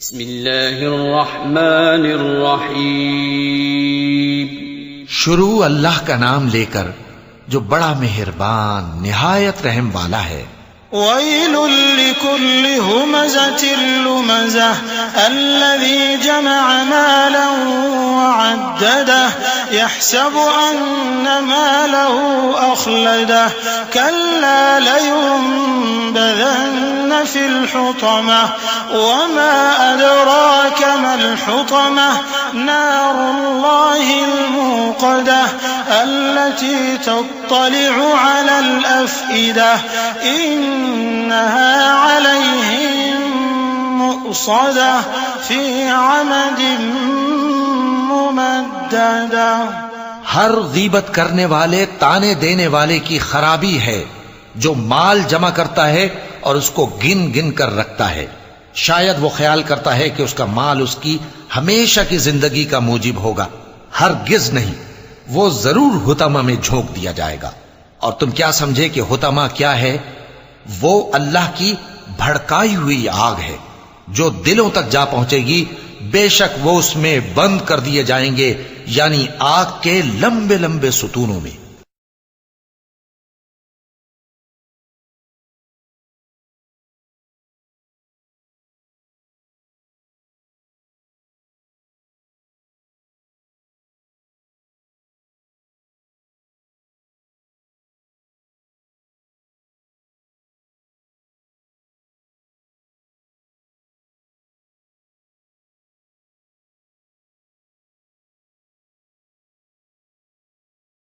بسم اللہ الرحمن الرحیم۔ شروع اللہ کا نام لے کر جو بڑا مہربان نہایت رحم والا ہے۔ ويل لكل همزة لمزة الذي جمع مالا وعدده يحسب أن ماله أخلده كلا لينبذن في الحطمة وما أدراك ما الحطمة نار الله الموقدة التي تطلع على الأفئدة إنها عليهم مؤصدة في عمد ممددة۔ ہر غیبت کرنے والے تانے دینے والے کی خرابی ہے جو مال جمع کرتا ہے اور اس کو گن گن کر رکھتا ہے، شاید وہ خیال کرتا ہے کہ اس کا مال اس کی ہمیشہ کی زندگی کا موجب ہوگا، ہرگز نہیں، وہ ضرور حطمہ میں جھونک دیا جائے گا۔ اور تم کیا سمجھے کہ حطمہ کیا ہے؟ وہ اللہ کی بھڑکائی ہوئی آگ ہے جو دلوں تک جا پہنچے گی، بے شک وہ اس میں بند کر دیے جائیں گے، یعنی آگ کے لمبے لمبے ستونوں میں۔